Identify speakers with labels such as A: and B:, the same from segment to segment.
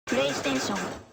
A: プレイステーション。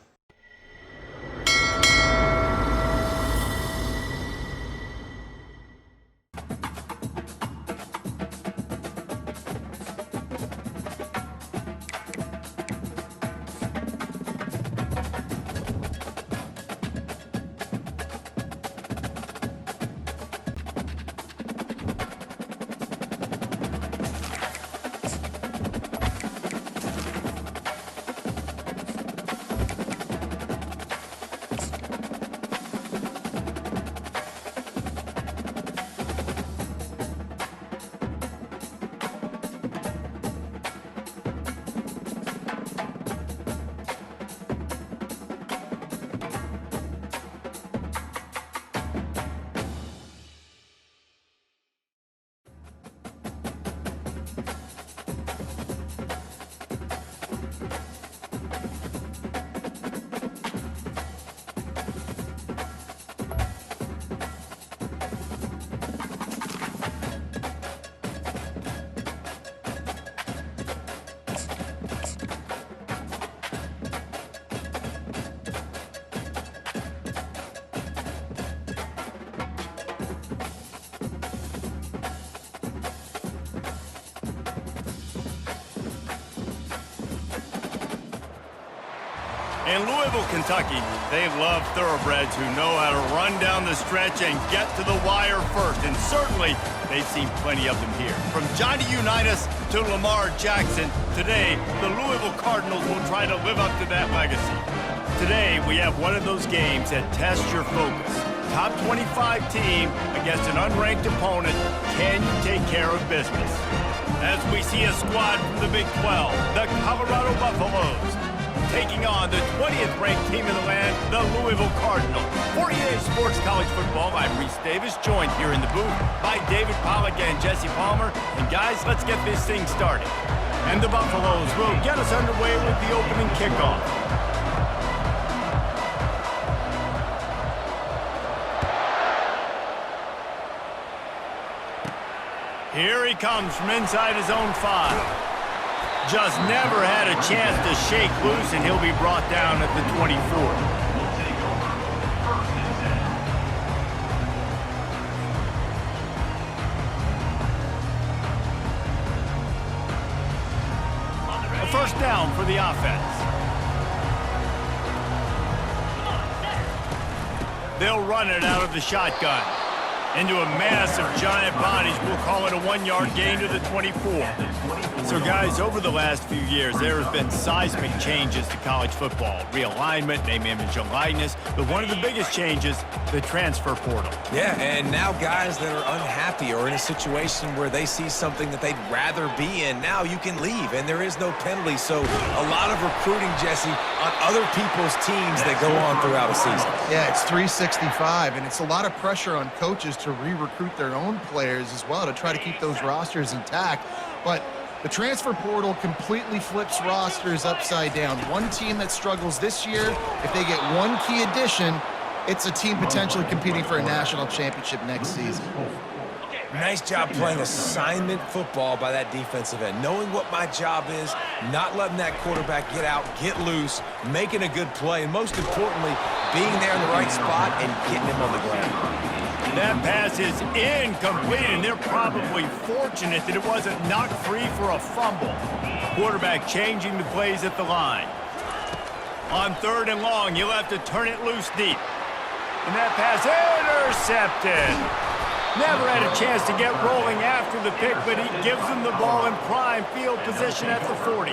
B: In Louisville, Kentucky, they love thoroughbreds who know how to run down the stretch and get to the wire first. And certainly, they've seen plenty of them here. From Johnny Unitas to Lamar Jackson, today, the Louisville Cardinals will try to live up to that legacy. Today, we have one of those games that tests your focus. Top 25 team against an unranked opponent. Can you take care of business? As we see a squad from the Big 12, the Colorado Buffaloes, taking on the 20th ranked team in the land, the Louisville Cardinals. For EA Sports College Football, I'm Reese Davis, joined here in the booth by David Pollack and Jesse Palmer. And guys, let's get this thing started. And the Buffaloes will get us underway with the opening kickoff. Here he comes from inside his own 5. Just never had a chance to shake loose, and he'll be brought down at the 24. A first down for the offense. They'll run it out of the shotgun into a mass of giant bodies. We'll call it a 1-yard gain to the 24. So, guys, over the last few years, there has been seismic changes to college football. Realignment, name, image, and likeness. But one of the biggest changes, the transfer portal.
C: Yeah, and now guys that are unhappy or in a situation where they see something that they'd rather be in, now you can leave, and there is no penalty. So a lot of recruiting, Jesse, on other people's teams that go on throughout a season.
D: Yeah, it's 365, and it's a lot of pressure on coaches to re-recruit their own players as well to try to keep those rosters intact. But the transfer portal completely flips rosters upside down. One team that struggles this year, if they get one key addition, it's a team potentially competing for a national championship next season.
C: Nice job playing assignment football by that defensive end. Knowing what my job is, not letting that quarterback get out, get loose, making a good play, and most importantly, being there in the right spot and getting him on the ground.
B: That pass is incomplete, and they're probably fortunate that it wasn't knocked free for a fumble. Quarterback changing the plays at the line. On 3rd and long, you'll have to turn it loose deep. And that pass intercepted. Never had a chance to get rolling after the pick, but he gives them the ball in prime field position at the 40.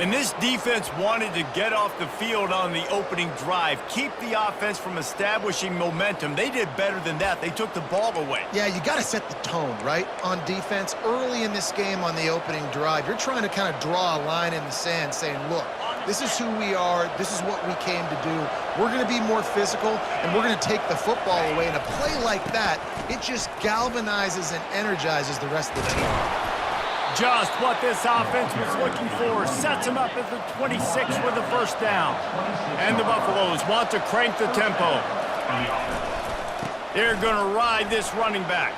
B: And this defense wanted to get off the field on the opening drive, keep the offense from establishing momentum. They did better than that. They took the ball away.
D: Yeah, you got to set the tone, right, on defense. Early in this game on the opening drive, you're trying to kind of draw a line in the sand saying, look, this is who we are. This is what we came to do. We're going to be more physical, and we're going to take the football away. And a play like that, it just galvanizes and energizes the rest of the team.
B: Just what this offense was looking for. Sets them up at the 26 with the first down. And the Buffaloes want to crank the tempo. They're going to ride this running back.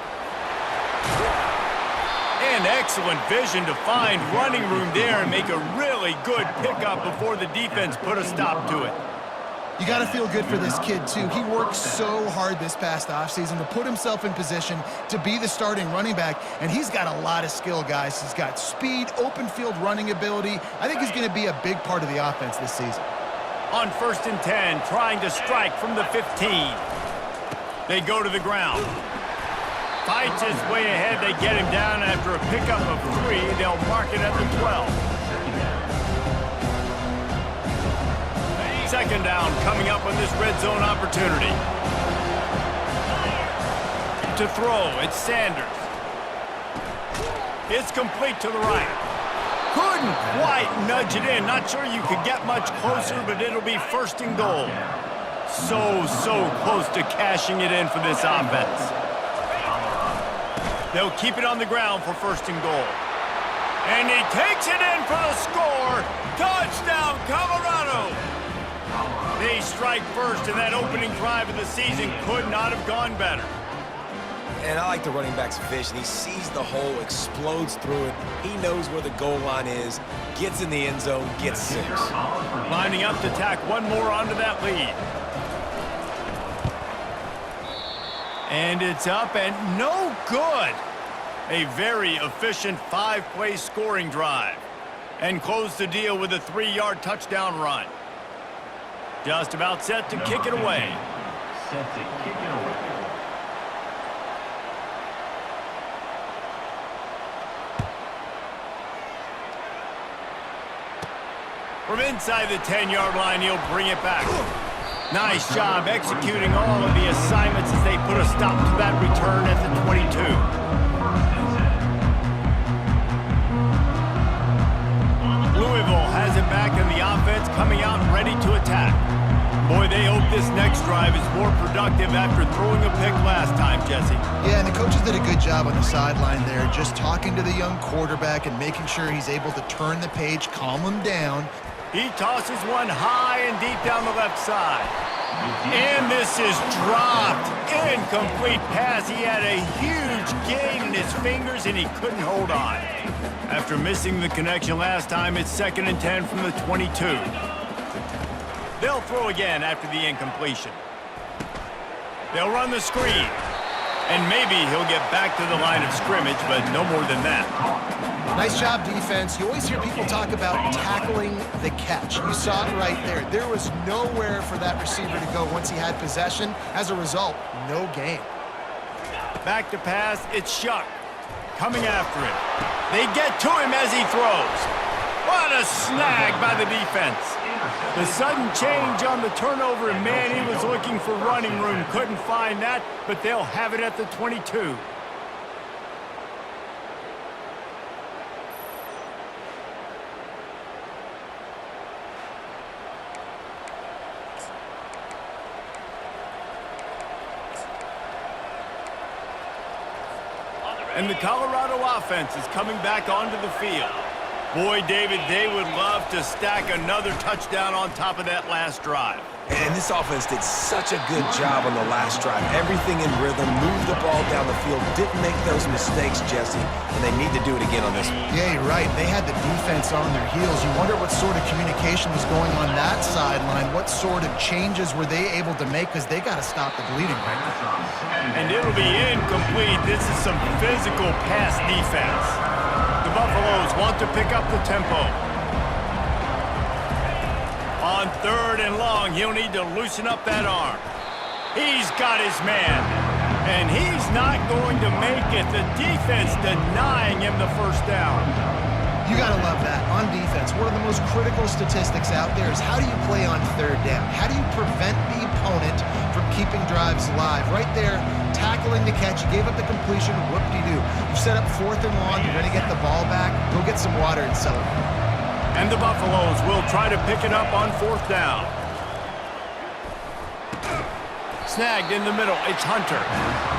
B: And excellent vision to find running room there and make a really really good pickup before the defense put a stop to it.
D: You got to feel good for this kid, too. He worked so hard this past offseason to put himself in position to be the starting running back, and he's got a lot of skill, guys. He's got speed, open field running ability. I think he's going to be a big part of the offense this season.
B: On 1st and 10, trying to strike from the 15. They go to the ground. Fights his way ahead. They get him down after a pickup of 3. They'll mark it at the 12. Second down coming up on this red zone opportunity. To throw, it's Sanders. It's complete to the right. Couldn't quite nudge it in. Not sure you could get much closer, but it'll be 1st and goal. So close to cashing it in for this offense. They'll keep it on the ground for 1st and goal. And he takes it in for the score. Touchdown, Colorado! They strike first, and that opening drive of the season could not have gone better.
C: And I like the running back's vision. He sees the hole, explodes through it. He knows where the goal line is, gets in the end zone, gets 6.
B: Lining up to tack one more onto that lead. And it's up and no good. A very efficient 5-play scoring drive. And close the deal with a 3-yard touchdown run. Just about set to kick it away. From inside the 10-yard line, he'll bring it back. Nice job executing all of the assignments as they put a stop to that return at the 22. Louisville has it back in the offense, coming out ready to attack. Boy, they hope this next drive is more productive after throwing a pick last time, Jesse.
D: Yeah, and the coaches did a good job on the sideline there, just talking to the young quarterback and making sure he's able to turn the page, calm him down.
B: He tosses one high and deep down the left side. And this is dropped. Incomplete pass. He had a huge gain in his fingers, and he couldn't hold on. After missing the connection last time, it's 2nd and 10 from the 22. They'll throw again after the incompletion. They'll run the screen. And maybe he'll get back to the line of scrimmage, but no more than that.
D: Nice job, defense. You always hear people talk about tackling the catch. You saw it right there. There was nowhere for that receiver to go once he had possession. As a result, no gain.
B: Back to pass, it's Shuck. Coming after him. They get to him as he throws. What a snag by the defense. The sudden change on the turnover, and man, he was looking for running room. Couldn't find that, but they'll have it at the 22. And the Colorado offense is coming back onto the field. Boy, David, they would love to stack another touchdown on top of that last drive.
C: And this offense did such a good job on the last drive. Everything in rhythm, moved the ball down the field, didn't make those mistakes, Jesse, and they need to do it again on this one.
D: Yeah, you're right. They had the defense on their heels. You wonder what sort of communication was going on that sideline. What sort of changes were they able to make, because they got to stop the bleeding right now.
B: And it'll be incomplete. This is some physical pass defense. The Buffaloes want to pick up the tempo. On 3rd and long, he'll need to loosen up that arm. He's got his man, and he's not going to make it. The defense denying him the 1st down.
D: You got to love that. On defense, one of the most critical statistics out there is how do you play on 3rd down? How do you prevent the opponent from keeping drives alive? Right there, tackling the catch. You gave up the completion. Whoop-de-doo. You set up 4th and long. You're going to get the ball back. Go get some water and celebrate.
B: And the Buffaloes will try to pick it up on 4th down. Snagged in the middle. It's Hunter.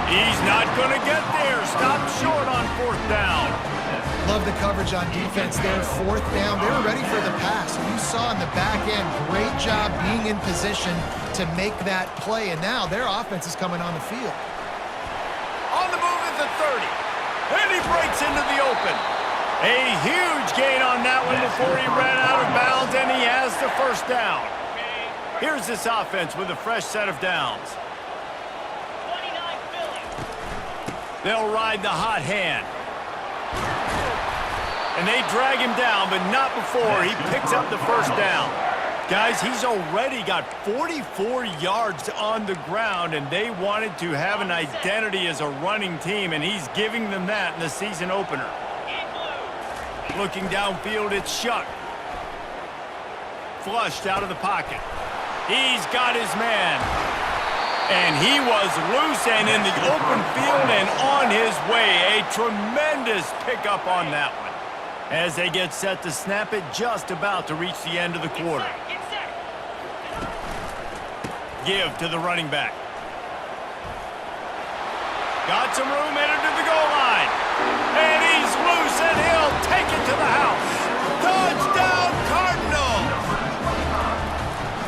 B: He's not going to get there. Stopped short on 4th down.
D: Love the coverage on defense there. 4th down. They were ready for the pass. You saw in the back end, great job being in position to make that play. And now their offense is coming on the field.
B: On the move at the 30. And he breaks into the open. A huge gain on that one before he ran out of bounds, and he has the first down. Here's this offense with a fresh set of downs. They'll ride the hot hand. And they drag him down, but not before he picks up the first down. Guys, he's already got 44 yards on the ground, and they wanted to have an identity as a running team, and he's giving them that in the season opener. Looking downfield, it's Shuck. Flushed out of the pocket. He's got his man. And he was loose and in the open field and on his way. A tremendous pickup on that one. As they get set to snap it, just about to reach the end of the quarter. Give to the running back. Got some room, headed to the goal line. And he's loose, and he'll take it to the house. Touchdown, Cardinals!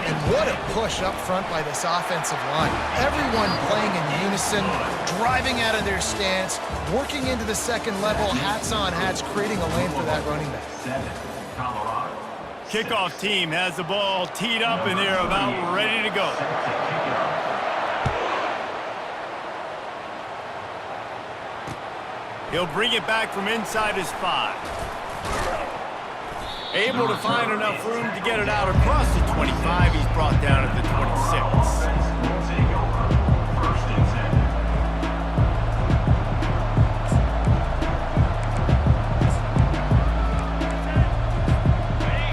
D: And what a push up front by this offensive line. Everyone playing in unison, driving out of their stance, working into the second level, hats on hats, creating a lane for that running back.
B: Kickoff team has the ball teed up, and they're about ready to go. He'll bring it back from inside his 5. Able to find enough room to get it out across the 25. He's brought down at the 26.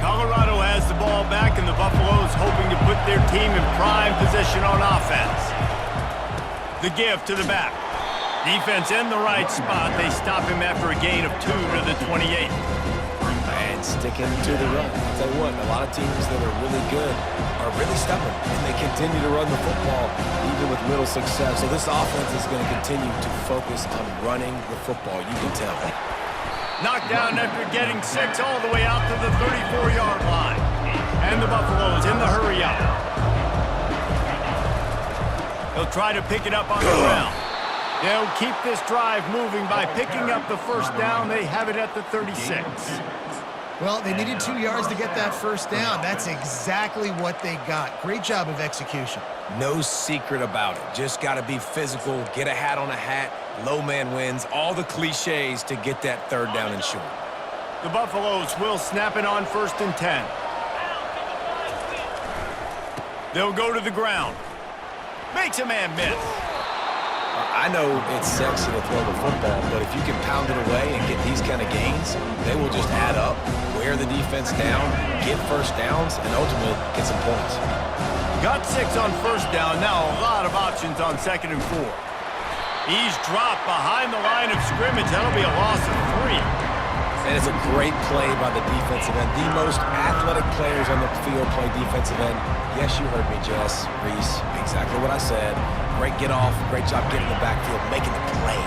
B: Colorado has the ball back, and the Buffaloes hoping to put their team in prime position on offense. The give to the back. Defense in the right spot. They stop him after a gain of 2 to the 28.
C: And sticking to the run. I'll tell you what, a lot of teams that are really good are really stubborn, and they continue to run the football even with little success. So this offense is going to continue to focus on running the football. You can tell.
B: Knocked down after getting 6 all the way out to the 34-yard line. And the Buffaloes in the hurry up. They'll try to pick it up on the ground. They'll keep this drive moving by picking up the first down. They have it at the 36.
D: Well, they needed 2 yards to get that first down. That's exactly what they got. Great job of execution.
C: No secret about it. Just got to be physical, get a hat on a hat, low man wins, all the cliches to get that third down and short.
B: The Buffaloes will snap it on 1st and 10. They'll go to the ground. Makes a man miss.
C: I know it's sexy to throw the football, but if you can pound it away and get these kind of gains, they will just add up, wear the defense down, get first downs, and ultimately get some points.
B: Got 6 on 1st down. Now a lot of options on 2nd and 4. He's dropped behind the line of scrimmage. That'll be a loss of 3.
C: And it's a great play by the defensive end. The most athletic players on the field play defensive end. Yes, you heard me, Jess, Reese. Exactly what I said. Great get off. Great job getting the backfield, making the play.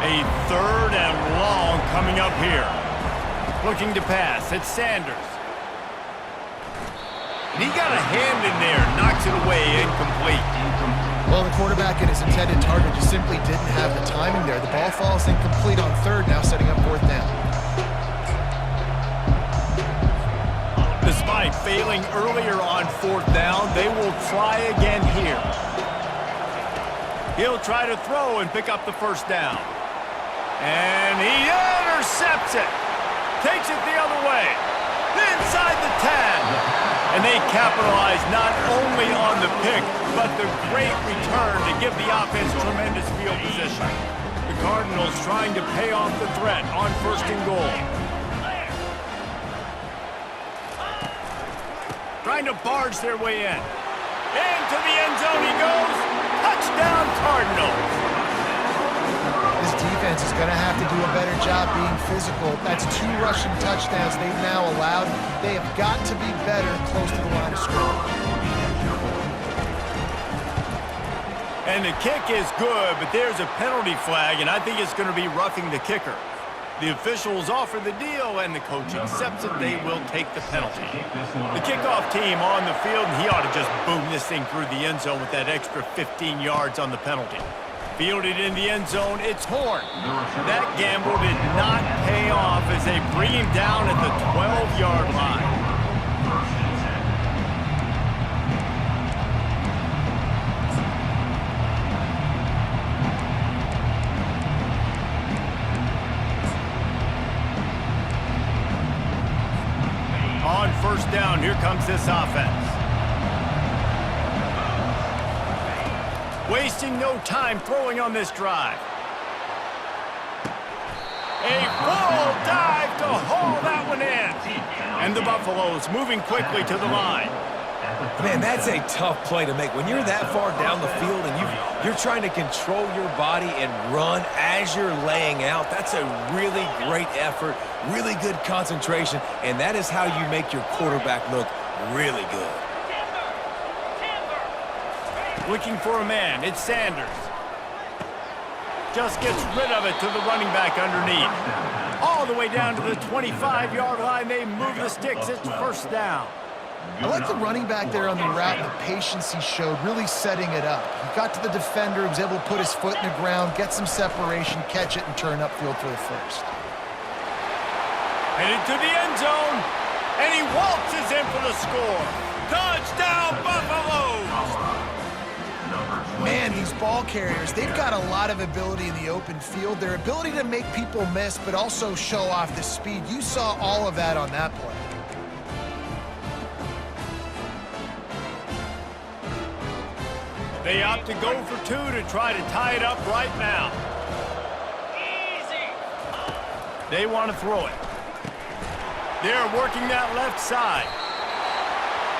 B: A 3rd and long coming up here. Looking to pass. It's Sanders. And he got a hand in there. Knocks it away. Incomplete.
D: Well, the quarterback and his intended target just simply didn't have the timing there. The ball falls incomplete on 3rd, now setting up 4th down.
B: Despite failing earlier on 4th down, they will try again here. He'll try to throw and pick up the first down. And he intercepts it. Takes it the other way. Inside the 10. And they capitalize not only on the pick, but the great return to give the offense tremendous field position. The Cardinals trying to pay off the threat on 1st and goal. Trying to barge their way in. Into the end zone he goes. Touchdown, Cardinals.
D: This defense is going to have to do a better job being physical. That's 2 rushing touchdowns they've now allowed. They have got to be better close to the line of scrimmage.
B: And the kick is good, but there's a penalty flag, and I think it's going to be roughing the kicker. The officials offer the deal, and the coach accepts it. They will take the penalty. The kickoff team on the field, and he ought to just boom this thing through the end zone with that extra 15 yards on the penalty. Fielded in the end zone, it's Horn. That gamble did not pay off as they bring him down at the 12-yard line. On first down, here comes this offense. Wasting no time throwing on this drive. A full dive to haul that one in. And the Buffaloes moving quickly to the line.
C: Man, that's a tough play to make. When you're that far down the field and you're trying to control your body and run as you're laying out, that's a really great effort, really good concentration, and that is how you make your quarterback look really good.
B: Looking for a man, it's Sanders. Just gets rid of it to the running back underneath. All the way down to the 25-yard line, they move the sticks, it's first down.
D: I like the running back there on the route and the patience he showed, really setting it up. He got to the defender, he was able to put his foot in the ground, get some separation, catch it, and turn upfield for the first.
B: Headed to the end zone, and he waltzes in for the score. Touchdown, Buffaloes!
D: Man, these ball carriers, they've got a lot of ability in the open field. Their ability to make people miss, but also show off the speed. You saw all of that on that play.
B: They opt to go for two to try to tie it up right now. They want to throw it. They're working that left side.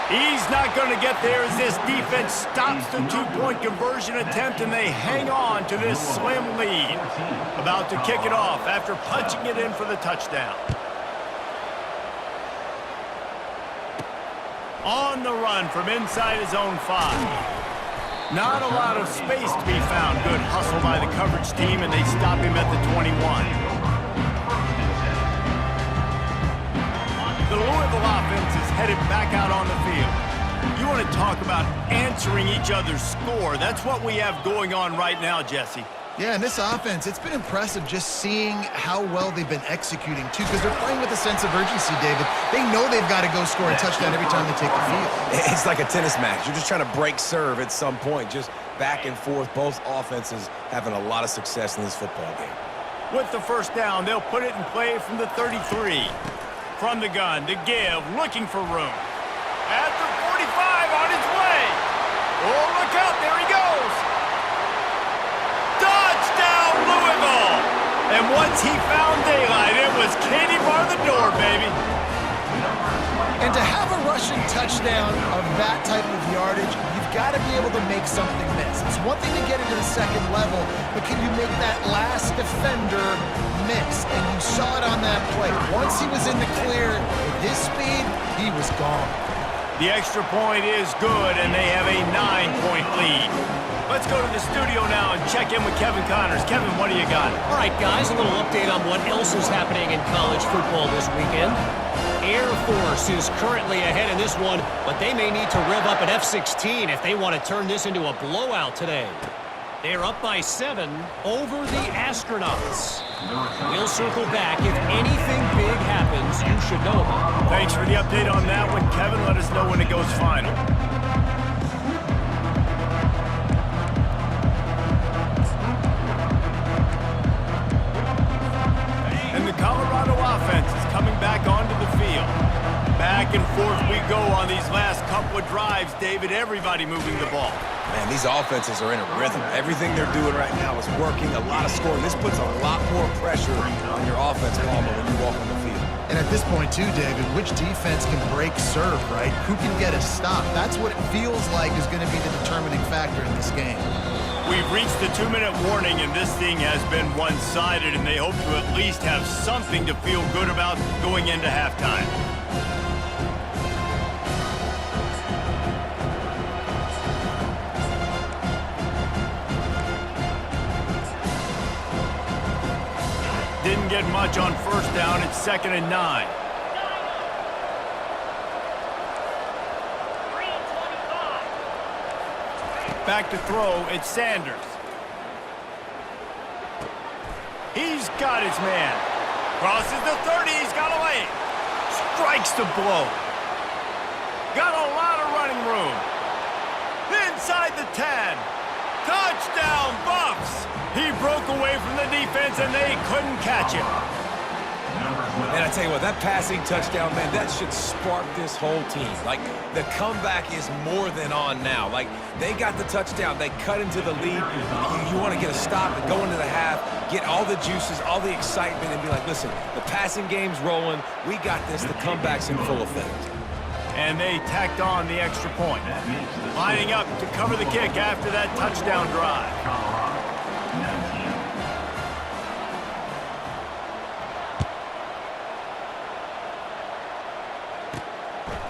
B: He's not going to get there as this defense stops the two-point conversion attempt, and they hang on to this slim lead. About to kick it off after punching it in for the touchdown. On the run from inside his own 5. Not a lot of space to be found. Good hustle by the coverage team, and they stop him at the 21. The Louisville offense is headed back out on the field. You want to talk about answering each other's score. That's what we have going on right now, Jesse.
D: Yeah, and this offense, it's been impressive just seeing how well they've been executing, too, because they're playing with a sense of urgency, David. They know they've got to go score a touchdown every time they take the field.
C: It's like a tennis match. You're just trying to break serve at some point, just back and forth. Both offenses having a lot of success in this football game.
B: With the first down, they'll put it in play from the 33. From the gun, to give, looking for room. At the 45, on his way. Oh, look out, there he goes. Touchdown, Louisville! And once he found daylight, it was Katie bar the door, baby.
D: And to have a rushing touchdown of that type of yardage, you've got to be able to make something miss. It's one thing to get into the second level, but can you make that last defender miss? And you saw it on that play. Once he was in the clear, with his speed, he was gone.
B: The extra point is good, and they have a 9-point lead. Let's go to the studio now and check in with Kevin Connors. Kevin, what do you got?
A: All right, guys, a little update on what else is happening in college football this weekend. Air Force is currently ahead in this one, but they may need to rev up an F-16 if they want to turn this into a blowout today. They're up by 7 over the Astronauts. We'll circle back. If anything big happens, you should know about it.
B: Thanks for the update on that one, Kevin. Let us know when it goes final. And the Colorado offense is coming back onto the field. Back and forth we go on these last couple of drives, David. Everybody moving the ball.
C: Man, these offenses are in a rhythm. Everything they're doing right now is working, a lot of scoring. This puts a lot more pressure on your offense, Palmer, when you walk on the field.
D: And at this point, too, David, which defense can break serve, right? Who can get a stop? That's what it feels like is going to be the determining factor in this game.
B: We've reached the 2-minute warning, and this thing has been one-sided, and they hope to at least have something to feel good about going into halftime. Didn't get much on first down. It's 2nd and 9. Back to throw. It's Sanders. He's got his man. Crosses the 30. He's got a lane. Strikes the blow. Got a lot of running room. Inside the 10. Touchdown, Buffs. He broke away from the defense, and they couldn't catch him.
C: And I tell you what, that passing touchdown, man, that should spark this whole team. Like, the comeback is more than on now. Like, they got the touchdown. They cut into the lead. You want to get a stop and go into the half, get all the juices, all the excitement, and be like, listen, the passing game's rolling. We got this. The comeback's in full effect.
B: And they tacked on the extra point. Lining up to cover the kick after that touchdown drive.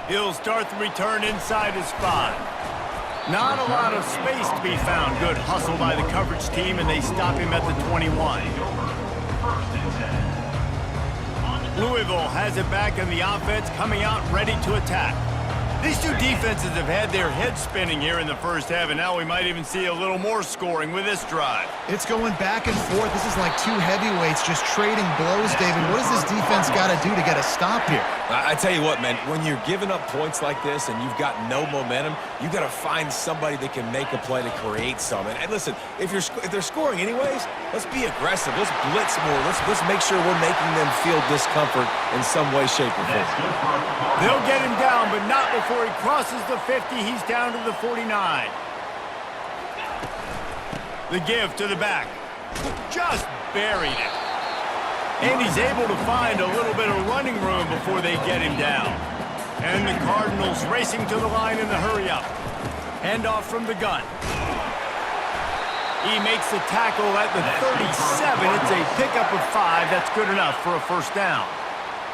B: He'll start the return inside his 5. Not a lot of space to be found. Good hustle by the coverage team, and they stop him at the 21. Louisville has it back in the offense, coming out ready to attack. These two defenses have had their heads spinning here in the first half, and now we might even see a little more scoring with this drive.
D: It's going back and forth. This is like two heavyweights just trading blows, David. What does this defense got to do to get a stop here?
C: I tell you what, man, when you're giving up points like this and you've got no momentum, you got to find somebody that can make a play to create some. And listen, if they're scoring anyways, let's be aggressive. Let's blitz more. Let's make sure we're making them feel discomfort in some way, shape, or form.
B: They'll get him down, but not before he crosses the 50. He's down to the 49. The give to the back. Just buried it. And he's able to find a little bit of running room before they get him down. And the Cardinals racing to the line in the hurry-up. Handoff from the gun. He makes the tackle at the 37. It's a pickup of 5. That's good enough for a first down.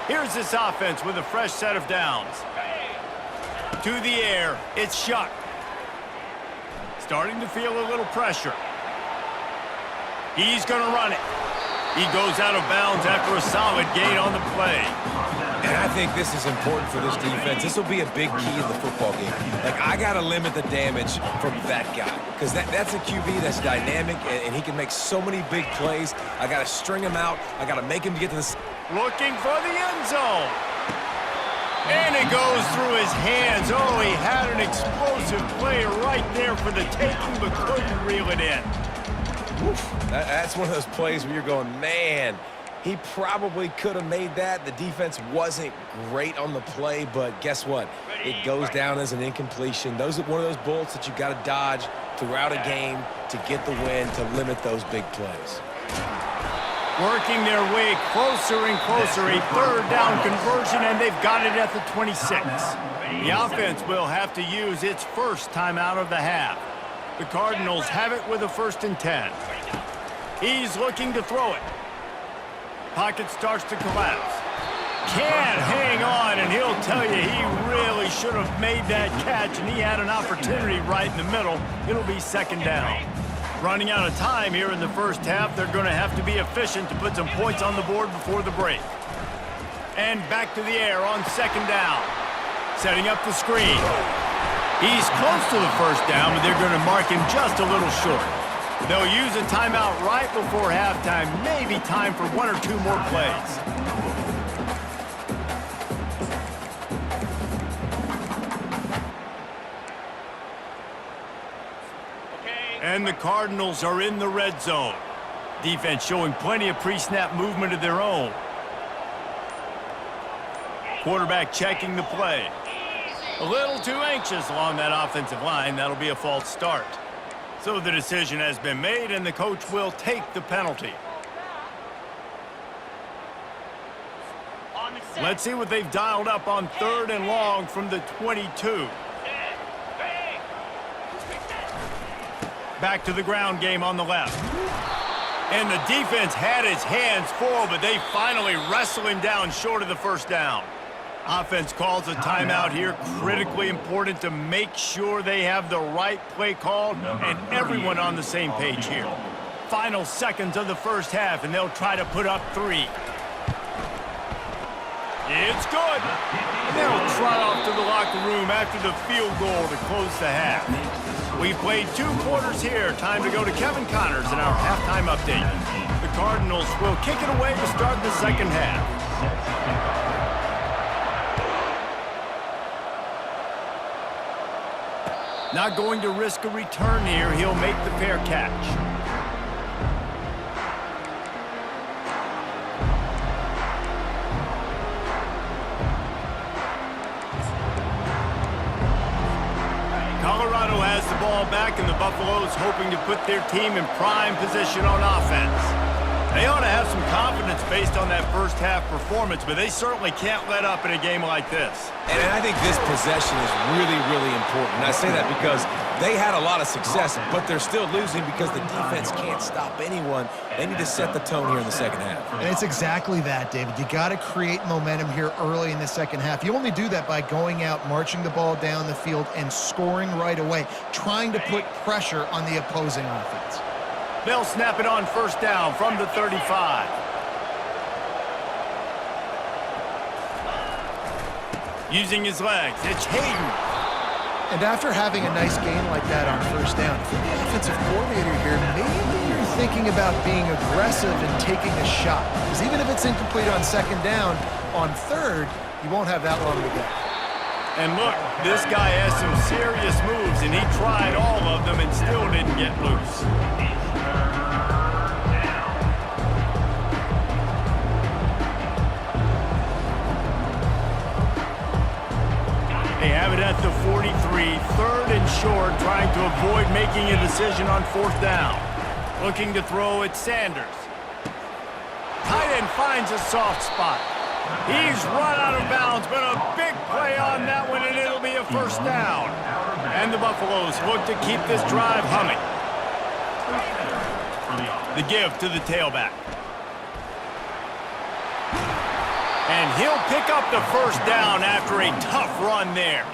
B: Here's this offense with a fresh set of downs. To the air, it's Shuck. Starting to feel a little pressure. He's going to run it. He goes out of bounds after a solid gain on the play.
C: And I think this is important for this defense. This will be a big key in the football game. Like, I got to limit the damage from that guy because that's a QB that's dynamic, and he can make so many big plays. I got to string him out. I got to make him get to the...
B: Looking for the end zone. And it goes through his hands. Oh, he had an explosive play right there for the taking, but couldn't reel it in.
C: That's one of those plays where you're going, man, he probably could have made that. The defense wasn't great on the play, but guess what? It goes down as an incompletion. Those are one of those bullets that you got to dodge throughout a game to get the win, to limit those big plays.
B: Working their way closer and closer, a third down conversion, and they've got it at the 26. The offense will have to use its first timeout of the half. The Cardinals have it with a 1st and 10. He's looking to throw it. Pocket starts to collapse. Can't hang on, and he'll tell you he really should have made that catch, and he had an opportunity right in the middle. It'll be 2nd down. Running out of time here in the first half, they're going to have to be efficient to put some points on the board before the break. And back to the air on 2nd down. Setting up the screen. He's close to the first down, but they're going to mark him just a little short. They'll use a timeout right before halftime. Maybe time for 1 or 2 more plays. And the Cardinals are in the red zone. Defense showing plenty of pre-snap movement of their own. Quarterback checking the play. A little too anxious along that offensive line. That'll be a false start. So the decision has been made, and the coach will take the penalty. Let's see what they've dialed up on 3rd and long from the 22. Back to the ground game on the left. And the defense had its hands full, but they finally wrestle him down short of the first down. Offense calls a timeout here. Critically important to make sure they have the right play called and everyone on the same page here. Final seconds of the first half, and they'll try to put up 3. It's good. And they'll trot off to the locker room after the field goal to close the half. We've played 2 quarters here. Time to go to Kevin Connors in our halftime update. The Cardinals will kick it away to start the second half. Not going to risk a return here. He'll make the fair catch. Colorado has the ball back, and the Buffaloes hoping to put their team in prime position on offense. They ought to have some confidence based on that first half performance, but they certainly can't let up in a game like this.
C: And I think this possession is really, really important. And I say that because they had a lot of success, but they're still losing because the defense can't stop anyone. They need to set the tone here in the second half.
D: And it's exactly that, David. You got to create momentum here early in the second half. You only do that by going out, marching the ball down the field, and scoring right away, trying to put pressure on the opposing offense.
B: They'll snap it on first down from the 35. Using his legs, it's Hayden.
D: And after having a nice gain like that on first down, if you're the offensive coordinator here, maybe you're thinking about being aggressive and taking a shot. Because even if it's incomplete on second down, on third, you won't have that long to go.
B: And look, this guy has some serious moves, and he tried all of them and still didn't get loose. They have it at the 43, third and short, trying to avoid making a decision on fourth down. Looking to throw at Sanders. Tight end finds a soft spot. He's run out of bounds, but a big play on that one, and it'll be a first down. And the Buffaloes look to keep this drive humming. The give to the tailback. And he'll pick up the first down after a tough run there.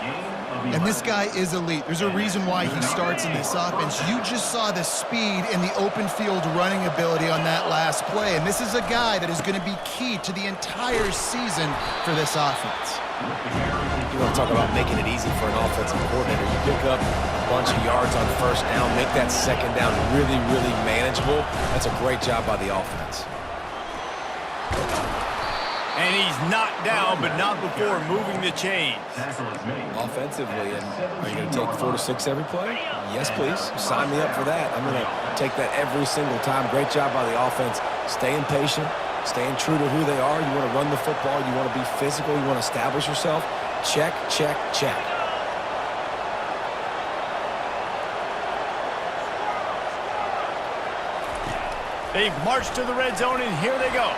D: And this guy is elite. There's a reason why he starts in this offense. You just saw the speed and the open field running ability on that last play. And this is a guy that is going to be key to the entire season for this offense.
C: You want to talk about making it easy for an offensive coordinator. You pick up a bunch of yards on first down, make that second down really, really manageable. That's a great job by the offense.
B: And he's knocked down, but not before moving the chains.
C: Offensively, and are you going to take 4 to 6 every play? Yes, please. Sign me up for that. I'm going to take that every single time. Great job by the offense. Staying patient, staying true to who they are. You want to run the football. You want to be physical. You want to establish yourself. Check, check, check.
B: They've marched to the red zone, and here they go.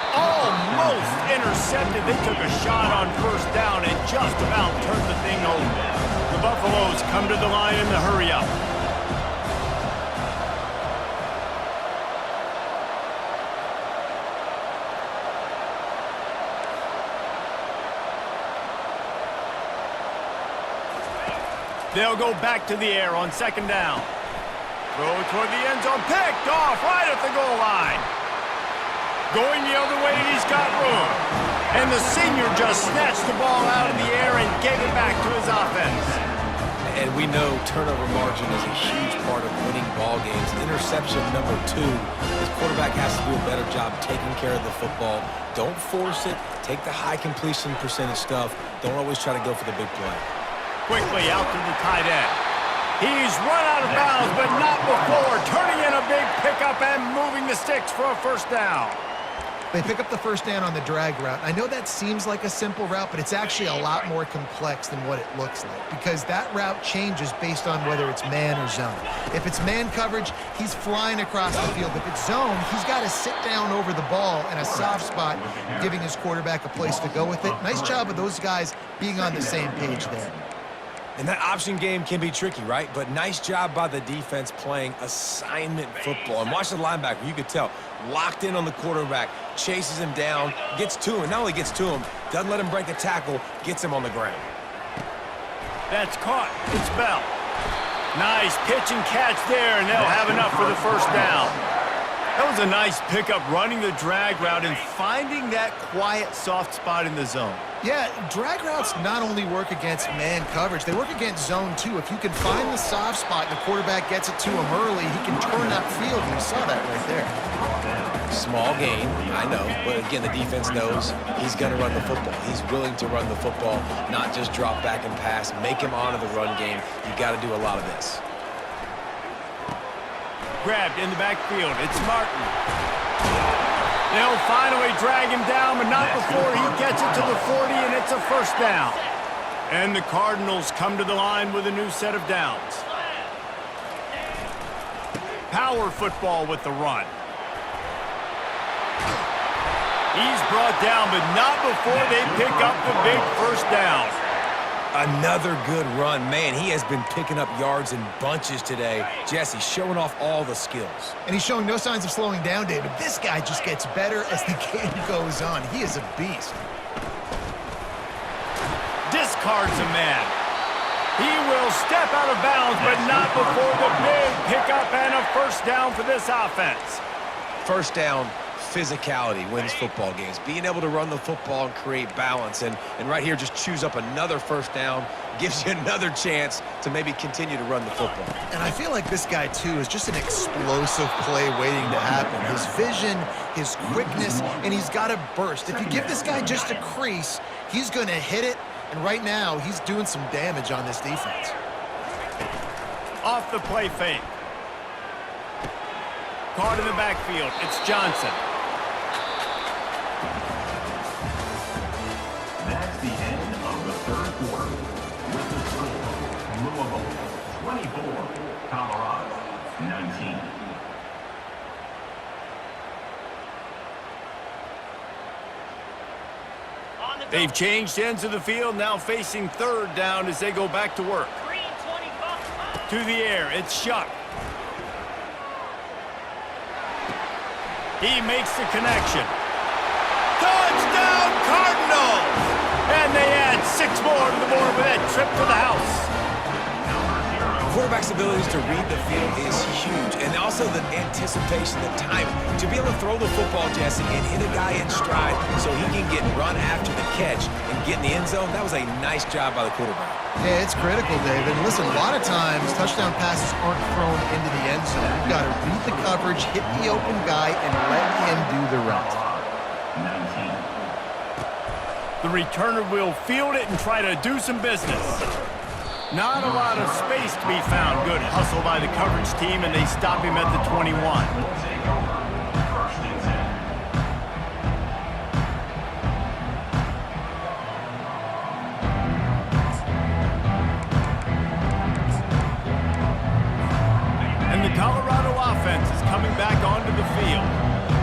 B: Almost intercepted. They took a shot on first down and just about turned the thing over. The Buffaloes come to the line in the hurry up. They'll go back to the air on second down. Throw toward the end zone. Picked off right at the goal line. Going the other way, and he's got room. And the senior just snatched the ball out of the air and gave it back to his offense.
C: And we know turnover margin is a huge part of winning ball games. Interception number 2. His quarterback has to do a better job taking care of the football. Don't force it. Take the high completion percentage stuff. Don't always try to go for the big play.
B: Quickly out to the tight end. He's run out of bounds, but not before turning in a big pickup and moving the sticks for a first down.
D: They pick up the first down on the drag route. I know that seems like a simple route, but it's actually a lot more complex than what it looks like because that route changes based on whether it's man or zone. If it's man coverage, he's flying across the field. If it's zone, he's got to sit down over the ball in a soft spot, giving his quarterback a place to go with it. Nice job of those guys being on the same page there.
C: And that option game can be tricky, right? But nice job by the defense playing assignment football. And watch the linebacker. You could tell. Locked in on the quarterback. Chases him down. Gets to him. Not only gets to him, doesn't let him break a tackle. Gets him on the ground.
B: That's caught. It's Bell. Nice pitch and catch there, and they'll have enough for the first down. That was a nice pickup running the drag route and finding that quiet, soft spot in the zone.
D: Yeah, drag routes not only work against man coverage, they work against zone too. If you can find the soft spot and the quarterback gets it to him early, he can turn that field, and we saw that right there.
C: Small gain, I know, but again, the defense knows he's going to run the football. He's willing to run the football, not just drop back and pass, make him honor the run game. You got to do a lot of this.
B: Grabbed in the backfield. It's Martin. They'll finally drag him down, but not before he gets it to the 40, and it's a first down. And the Cardinals come to the line with a new set of downs. Power football with the run. He's brought down, but not before they pick up the big first down.
C: Another good run. Man, he has been picking up yards in bunches today. Jesse showing off all the skills.
D: And he's showing no signs of slowing down, David. This guy just gets better as the game goes on. He is a beast.
B: Discards a man. He will step out of bounds, but not before the big pickup and a first down for this offense.
C: First down, physicality wins football games. Being able to run the football and create balance. And right here, just choose up another first down, gives you another chance to maybe continue to run the football.
D: And I feel like this guy, too, is just an explosive play waiting to happen. His vision, his quickness, and he's got a burst. If you give this guy just a crease, he's going to hit it. And right now, he's doing some damage on this defense.
B: Off the play fake. Caught in the backfield. It's Johnson.
E: That's the end of the third quarter. With the score, Louisville 24, Colorado 19.
B: They've changed ends of the field, now facing third down as they go back to work. To the air, it's Shuck. He makes the connection. Touchdown, Cardinals! And they add 6 more to the board with that trip to the house.
C: Quarterback's abilities to read the field is huge, and also the anticipation, the timing. To be able to throw the football, Jesse, and hit a guy in stride so he can get run after the catch and get in the end zone, that was a nice job by the quarterback.
D: Yeah, it's critical, David. Listen, a lot of times, touchdown passes aren't thrown into the end zone. You've got to read the coverage, hit the open guy, and let him do the rest.
B: The returner will field it and try to do some business. Not a lot of space to be found. Good hustle by the coverage team, and they stop him at the 21. And the Colorado offense is coming back onto the field.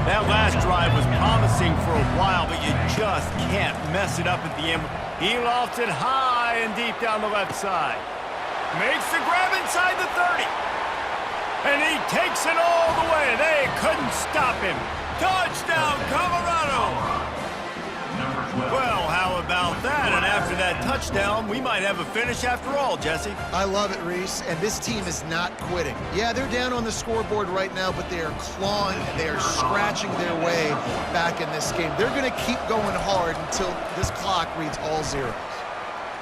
B: That last drive was promising for a while, but you just can't mess it up at the end. He lofts it high and deep down the left side. Makes the grab inside the 30. And he takes it all the way. They couldn't stop him. Touchdown, Colorado! Well, how about that? And after that touchdown, we might have a finish after all, Jesse.
D: I love it, Reese, and this team is not quitting. Yeah, they're down on the scoreboard right now, but they are clawing and they are scratching their way back in this game. They're going to keep going hard until this clock reads all zeros.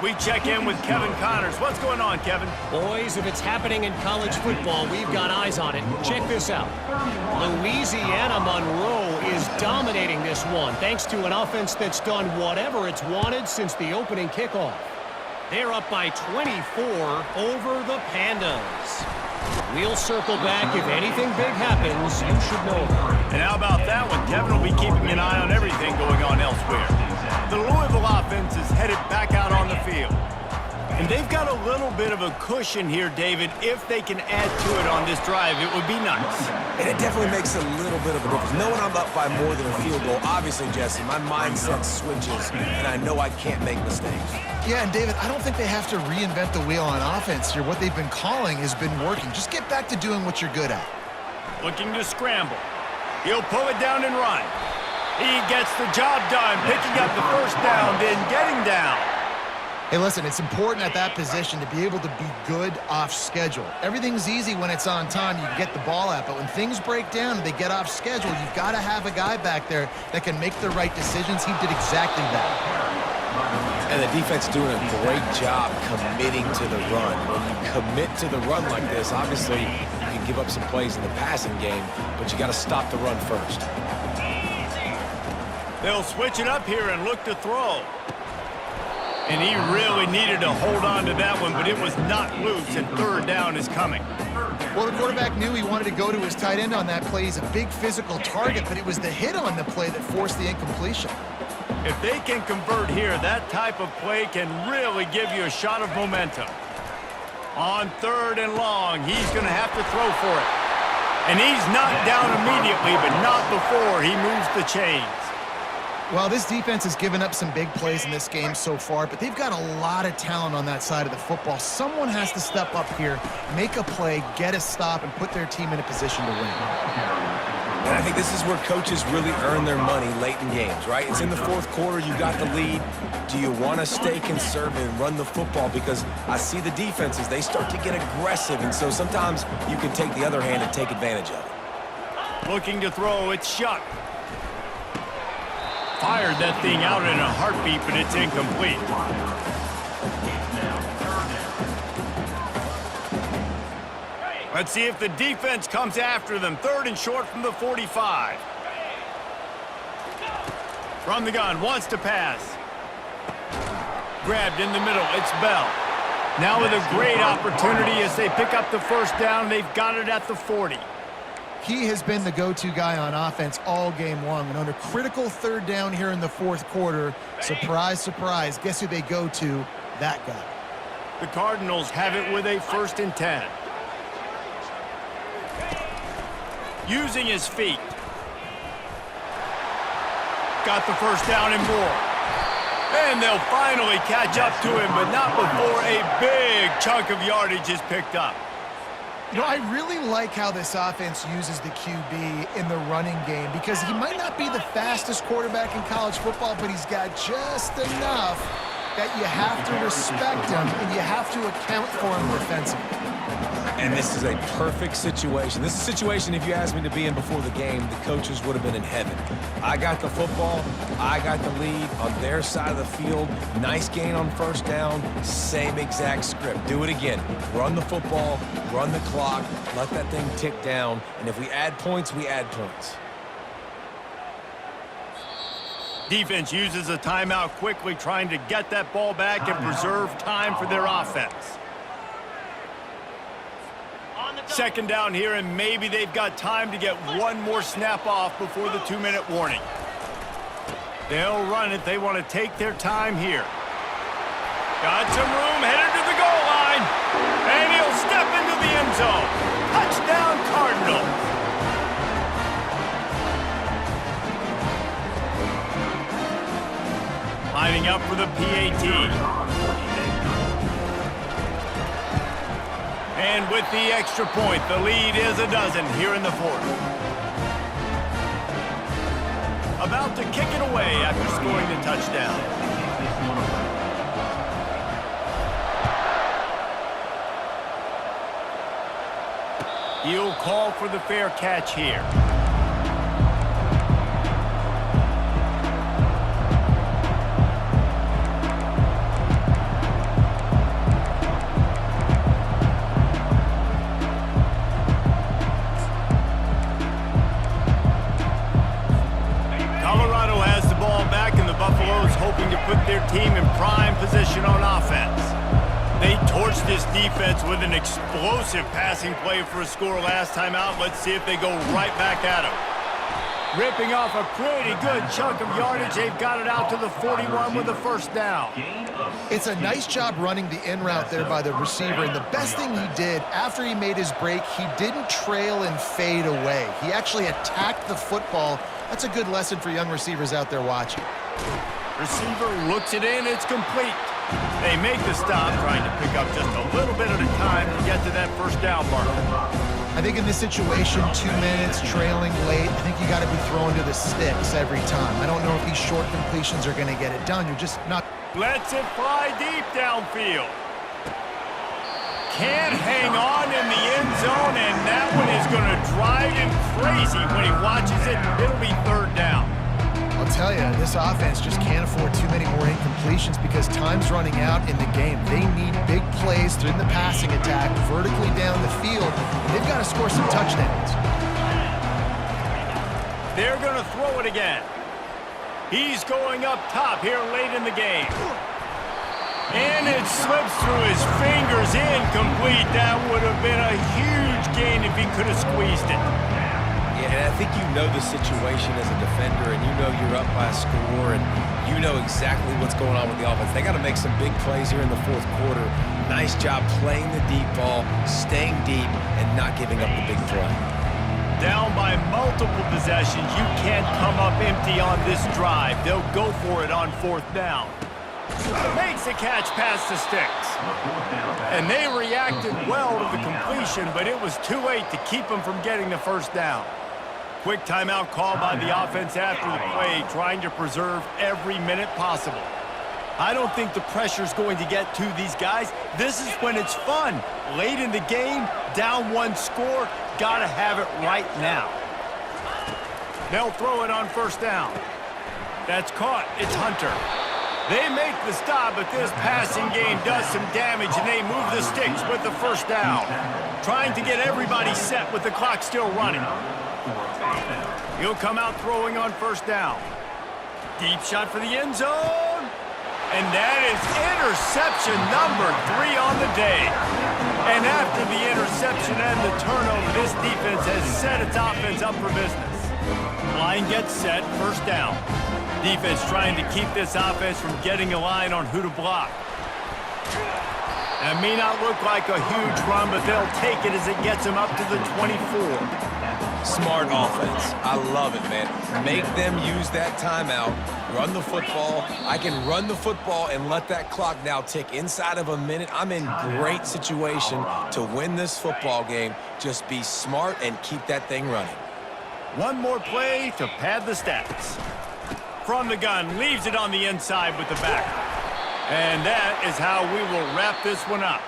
B: We check in with Kevin Connors. What's going on, Kevin?
A: Boys, if it's happening in college football, we've got eyes on it. Check this out. Louisiana Monroe is dominating this one, thanks to an offense that's done whatever it's wanted since the opening kickoff. They're up by 24 over the Pandas. We'll circle back. If anything big happens, you should know.
B: And how about that one? Kevin will be keeping an eye on everything going on elsewhere. The Louisville offense is headed back out on the field. And they've got a little bit of a cushion here, David. If they can add to it on this drive, it would be nice.
C: And it definitely makes a little bit of a difference. Knowing I'm up by more than a field goal, obviously, Jesse, my mindset switches, and I know I can't make mistakes.
D: Yeah, and David, I don't think they have to reinvent the wheel on offense here. What they've been calling has been working. Just get back to doing what you're good at.
B: Looking to scramble. He'll pull it down and run. He gets the job done, picking up the first down, then getting down.
D: Hey, listen, it's important at that position to be able to be good off schedule. Everything's easy when it's on time. You can get the ball out, but when things break down and they get off schedule, you've got to have a guy back there that can make the right decisions. He did exactly that.
C: And the defense doing a great job committing to the run. When you commit to the run like this, obviously you can give up some plays in the passing game, but you got to stop the run first.
B: They'll switch it up here and look to throw. And he really needed to hold on to that one, but it was not loose, and third down is coming.
D: Well, the quarterback knew he wanted to go to his tight end on that play. He's a big physical target, but it was the hit on the play that forced the incompletion.
B: If they can convert here, that type of play can really give you a shot of momentum. On third and long, he's going to have to throw for it. And he's knocked down immediately, but not before he moves the chains.
D: Well, this defense has given up some big plays in this game so far, but they've got a lot of talent on that side of the football. Someone has to step up here, make a play, get a stop, and put their team in a position to win.
C: And I think this is where coaches really earn their money late in games, right? It's in the fourth quarter, you got the lead. Do you want to stay conservative and run the football? Because I see the defenses, they start to get aggressive, and so sometimes you can take the other hand and take advantage of it.
B: Looking to throw, it's Shuck. Fired that thing out in a heartbeat, but it's incomplete. Let's see if the defense comes after them. Third and short from the 45. From the gun, wants to pass. Grabbed in the middle, it's Bell. Now with a great opportunity as they pick up the first down. They've got it at the 40.
D: He has been the go-to guy on offense all game long. And on a critical third down here in the fourth quarter, surprise, surprise, guess who they go to? That guy.
B: The Cardinals have it with a 1st and 10. Using his feet. Got the first down and more. And they'll finally catch up to him, but not before a big chunk of yardage is picked up.
D: You know, I really like how this offense uses the QB in the running game because he might not be the fastest quarterback in college football, but he's got just enough that you have to respect him and you have to account for him defensively.
C: And this is a perfect situation. This is a situation, if you asked me to be in before the game, the coaches would have been in heaven. I got the football. I got the lead on their side of the field. Nice gain on first down. Same exact script. Do it again. Run the football, run the clock, let that thing tick down. And if we add points, we add points.
B: Defense uses a timeout quickly, trying to get that ball back and preserve time for their offense. Second down here, and maybe they've got time to get one more snap off before the 2-minute warning. They'll run it. They want to take their time here. Got some room, headed to the goal line, and he'll step into the end zone. Touchdown, Cardinals. Lining up for the PAT. And with the extra point, the lead is a dozen here in the fourth. About to kick it away after scoring the touchdown. He'll call for the fair catch here. Hoping to put their team in prime position on offense. They torched this defense with an explosive passing play for a score last time out. Let's see if they go right back at him. Ripping off a pretty good chunk of yardage. They've got it out to the 41 with the first down.
D: It's a nice job running the in route there by the receiver. And the best thing he did after he made his break, he didn't trail and fade away. He actually attacked the football. That's a good lesson for young receivers out there watching.
B: Receiver looks it in, it's complete. They make the stop, trying to pick up just a little bit at a time to get to that first down mark.
D: I think in this situation, 2 minutes, trailing late, I think you got to be throwing to the sticks every time. I don't know if these short completions are going to get it done. You're just not.
B: Lets it fly deep downfield. Can't hang on in the end zone, and that one is going to drive him crazy when he watches it. It'll be third down.
D: Oh, I'll tell you, this offense just can't afford too many more incompletions because time's running out in the game. They need big plays through the passing attack, vertically down the field. They've got to score some touchdowns.
B: They're going to throw it again. He's going up top here late in the game. And it slips through his fingers, incomplete. That would have been a huge gain if he could have squeezed it.
C: Yeah, and I think you know the situation as a defender, and you know you're up by a score, and you know exactly what's going on with the offense. They got to make some big plays here in the fourth quarter. Nice job playing the deep ball, staying deep, and not giving up the big play.
B: Down by multiple possessions, you can't come up empty on this drive. They'll go for it on fourth down. Makes a catch past the sticks. And they reacted well to the completion, but it was too late to keep them from getting the first down. Quick timeout call by the offense after the play, trying to preserve every minute possible. I don't think the pressure's going to get to these guys. This is when it's fun. Late in the game, down one score, gotta have it right now. They'll throw it on first down. That's caught. It's Hunter. They make the stop, but this passing game does some damage, and they move the sticks with the first down. Trying to get everybody set with the clock still running. He'll come out throwing on first down. Deep shot for the end zone. And that is interception number 3 on the day. And after the interception and the turnover, this defense has set its offense up for business. Line gets set, first down. Defense trying to keep this offense from getting a line on who to block. It may not look like a huge run, but they'll take it as it gets them up to the 24.
C: Smart offense. I love it, man. Make them use that timeout. Run the football. I can run the football and let that clock now tick inside of a minute. I'm in great situation to win this football game. Just be smart and keep that thing running.
B: One more play to pad the stats. From the gun, leaves it on the inside with the back. And that is how we will wrap this one up.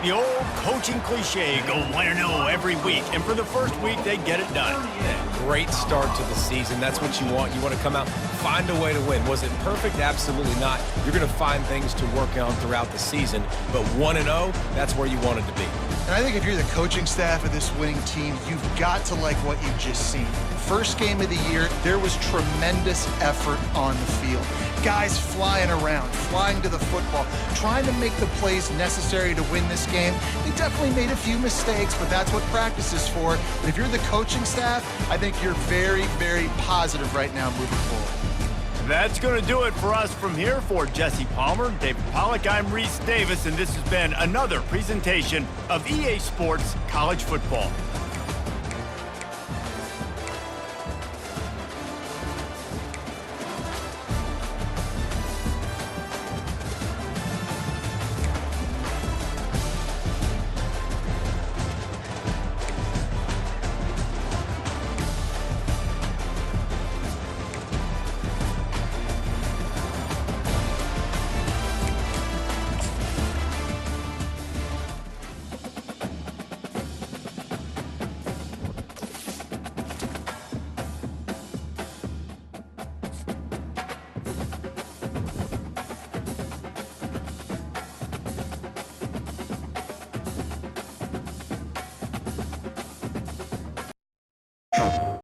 B: The old coaching cliche, go 1-0 every week. And for the first week, they get it done.
C: Yeah, great start to the season. That's what you want. You want to come out, find a way to win. Was it perfect? Absolutely not. You're going to find things to work on throughout the season. But 1-0, that's where you want it to be.
D: And I think if you're the coaching staff of this winning team, you've got to like what you've just seen. First game of the year, there was tremendous effort on the field. Guys flying around, flying to the football, trying to make the plays necessary to win this game. They definitely made a few mistakes, but that's what practice is for. But if you're the coaching staff, I think you're very, very positive right now moving forward.
B: That's going to do it for us from here. For Jesse Palmer, David Pollack, I'm Reese Davis, and this has been another presentation of EA Sports College Football.